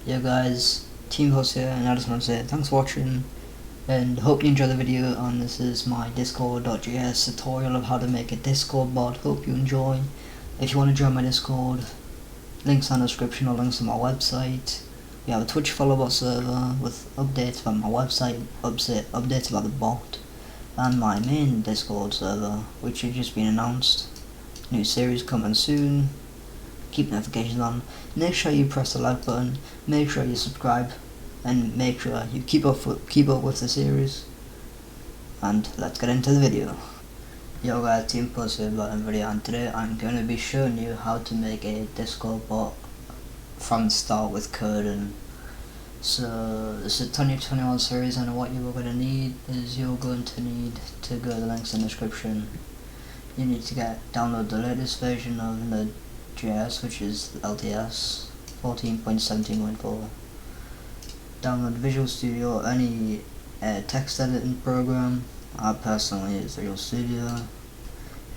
Yeah guys, Team Host here, and I just want to say thanks for watching and hope you enjoy the video. And this is my discord.js tutorial of how to make a Discord bot. Hope you enjoy. If you want to join my Discord, links in the description or links to my website. We have a Twitch follow bot server with updates about my website, updates about the bot, and my main Discord server, which has just been announced. New series coming soon. Keep notifications on. Make sure you press the like button. Make sure you subscribe, and make sure you keep up with the series. And let's get into the video. Yo guys, Team Puss here about a video, and today I'm going to be showing you how to make a Discord bot from the start with code. And so this is a 2021 series, and what you're going to need is you're going to need to go to the links in the description. You need to download the latest version of node.js, which is LTS 14.17.4. Download Visual Studio or any text editing program. I personally use Visual Studio.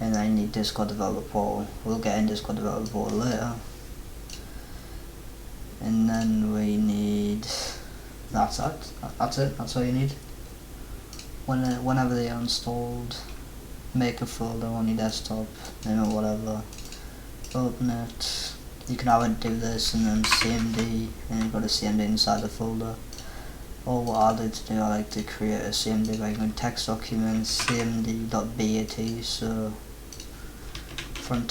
And then you need Discord Developer Portal. We'll get in Discord Developer Portal later. And then we need, that's it, that's all you need. Whenever they are installed, make a folder on your desktop, name it whatever, open it. You can either do this and then cmd, and you've got a cmd inside the folder. Or what I like to do, I like to create a cmd by going text document cmd.bat. So from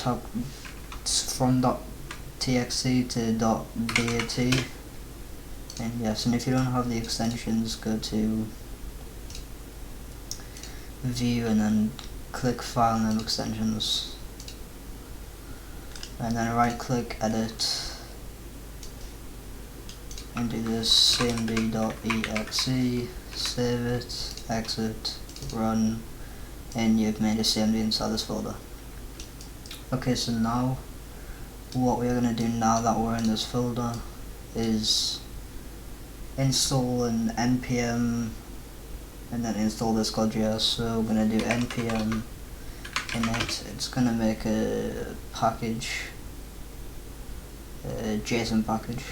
.txt to .bat. And yes, and if you don't have the extensions, go to view and then click file name extensions, and then right click edit and do this cmd.exe, save it, exit, run, and you've made a cmd inside this folder. Okay, so now what we're going to do now that we're in this folder is install an npm and then install Discord.js. So we're going to do npm init. It's going to make a package, a JSON package.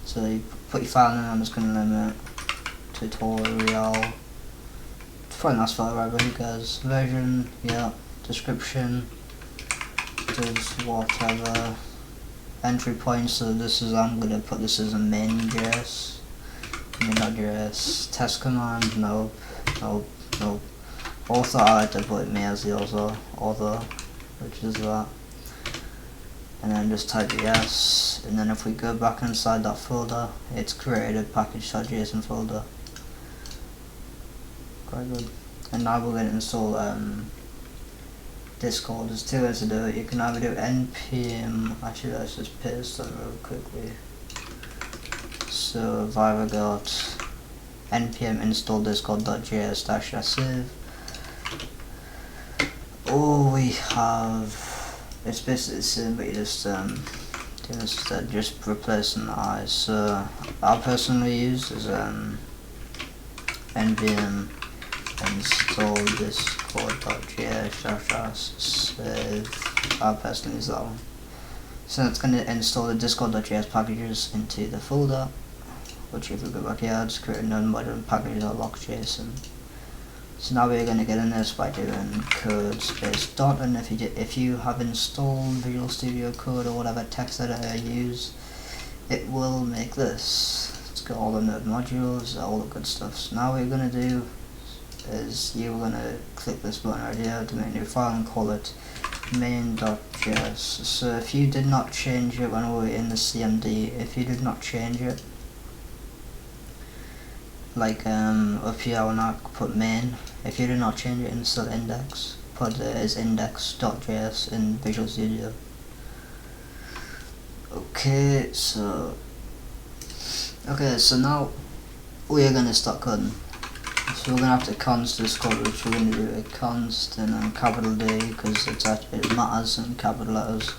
So you put your file in, I'm just going to limit tutorial, probably nice file, right, but who cares, version, yeah, description, does whatever, entry point, so this is, I'm going to put this as a main.js, main.js, test command, nope, author, I like to put me as the author, which is that. And then just type yes, and then if we go back inside that folder, it's created a package.json folder. Quite good. And now we're going to install Discord. There's two ways to do it. You can either do npm, actually let's just paste that real quickly. So I've either got npm install discord.js -save, or we have, it's basically the same, but you just do this instead, just replacing the I. So I personally use is npm install discord.js -save. I personally use that one. So it's going to install the discord.js packages into the folder, which if we go back here, just create a node by doing packages.lock.json. So now we're going to get in this by doing code space dot, and if you have installed Visual Studio Code or whatever text editor you use, it will make this. It's got all the node modules, all the good stuff. So now what you're going to do is you're going to click this button right here to make a new file and call it main.js. So if you did not change it when we were in the cmd, if you did not change it, like up here when I put main, if you do not change it in still index, put it as index.js in Visual Studio. Okay, so now we're gonna start coding. So we're gonna have to const this code, which we're gonna do a const and then capital D, because it matters in capital letters.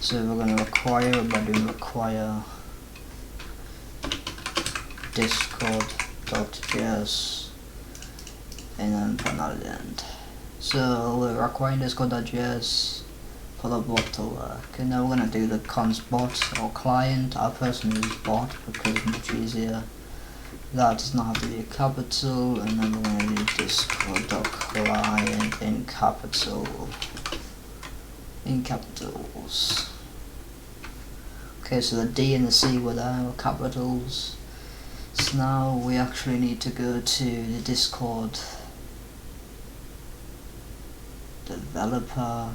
So we're gonna require by doing require discord.js and then put that at the end. So we're requiring discord.js for the bot to work. And then we're gonna do the const bot or client. I personally use bot because it's much easier. That does not have to be a capital, and then we're gonna do discord.client in capitals. Okay, so the D and the C were there, were capitals. So now we actually need to go to the Discord developer,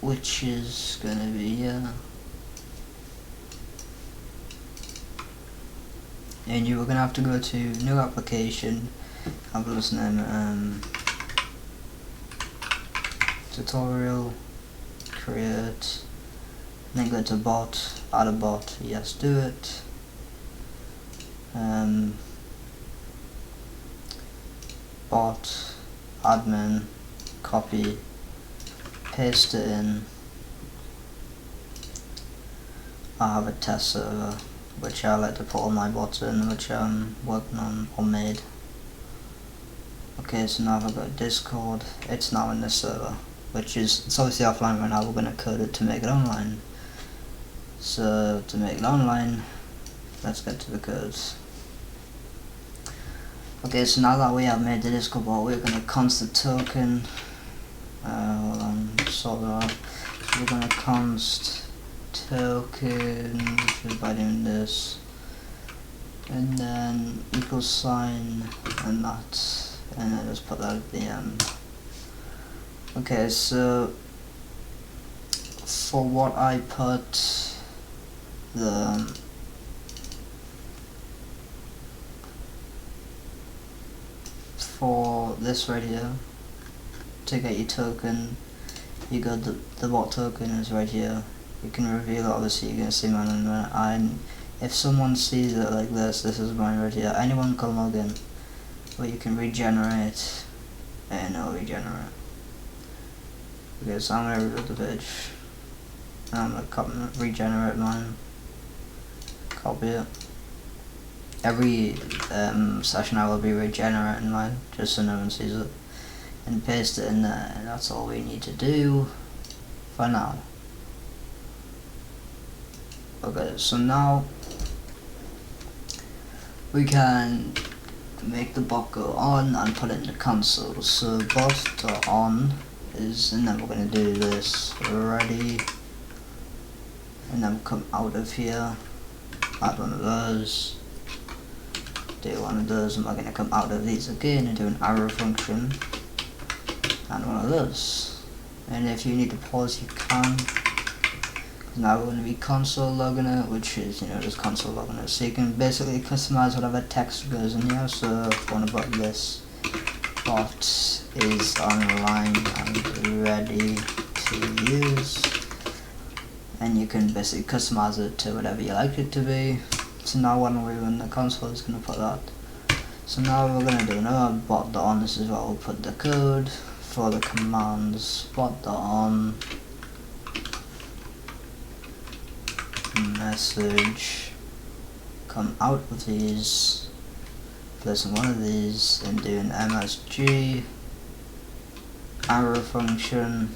which is gonna be here. And you are gonna have to go to new application, have a name, tutorial, create, and then go to bot, add a bot, yes, do it. Bot, admin, copy, paste it in. I have a test server which I like to put all my bots in, which I'm working on or made. Okay, so now I've got Discord. It's now in this server, which is, it's obviously offline right now. We're going to code it to make it online. So to make it online, let's get to the codes. Okay, so now that we have made the Discord bot, we're going to const the token. Hold on, sort that out. So we're going to const token, which is by doing this, and then equals sign and that, and then just put that at the end. Okay, so for what I put for this right here, to get your token, you got the bot token is right here. You can reveal it, obviously you're going to see mine in a minute, and if someone sees it like this is mine right here. Anyone can log in, but you can regenerate, and it'll regenerate. Okay, so I'm going to rebuild the page, and I'm going to regenerate mine, copy it. Every session I will be regenerating mine, just so no one sees it, and paste it in there, and that's all we need to do for now. Okay, so now we can make the bot go on and put it in the console. So bot.on is, and then we're going to do this ready, and then come out of here, add one of those, do one of those, and we're going to come out of these again and do an arrow function and one of those. And if you need to pause, you can. Now we're going to be console logging it, which is, just console logging it. So you can basically customize whatever text goes in here. So if you want to put this, bot is online and ready to use. And you can basically customize it to whatever you like it to be. So now when we run the console, it's going to put that. So now we're going to do another bot.on. This is where we'll put the code for the commands. Bot.on. Message, come out of these, placing one of these, and do an MSG arrow function,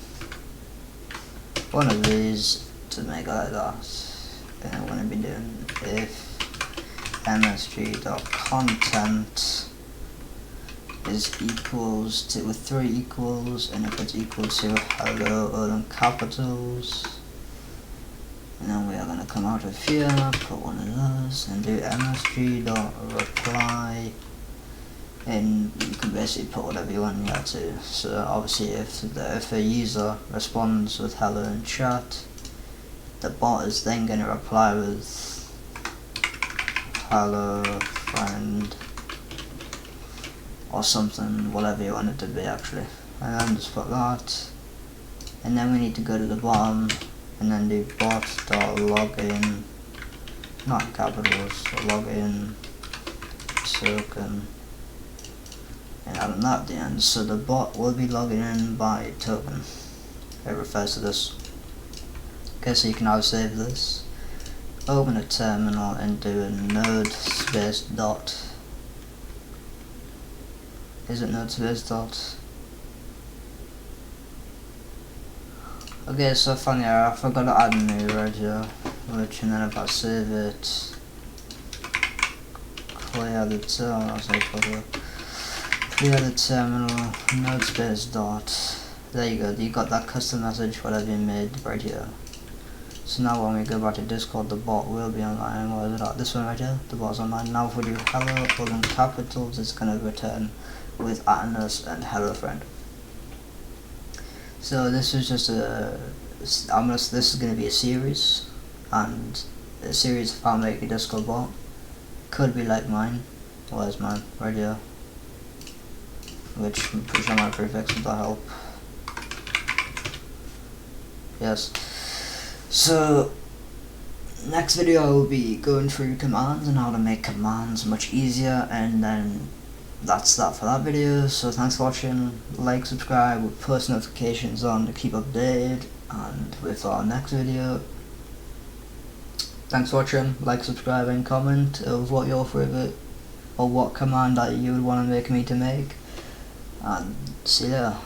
one of these to make it like that. And I'm going to be doing if msg.content is equals to, with 3 equals, and if it's equal to hello all in capitals. And then we are going to come out of here, put one of those, and do msg.reply, and you can basically put whatever you want here to. So obviously if a user responds with hello in chat, the bot is then going to reply with hello friend, or something, whatever you want it to be actually. And then just put that, and then we need to go to the bottom, and then do bot.login, not in capitals, login token, and add that at the end. So the bot will be logging in by token. It refers to this. Okay, so you can now save this, open a terminal, and do a node space dot. Is it node space dot? Okay, so funny, I forgot to add a new right here, which, and then if I save it, clear the terminal, clear the terminal, node space dot, there you go, you got that custom message, whatever you made right here. So now when we go back to Discord, the bot will be online. What is it? This one right here, the bot's online. Now if we do hello, all in capitals, it's going to return with @us and hello friend. So this is just this is going to be a series, and a series of how to make a Discord bot. Could be like mine. Where's mine? Right here. Which I'm pretty sure my prefix will help. Yes. So next video I will be going through commands and how to make commands much easier, and then that's that for that video. So thanks for watching, like, subscribe with post notifications on to keep updated, and with our next video. Thanks for watching, like, subscribe and comment of what your favorite or what command that you would want to make me to make, and see you there.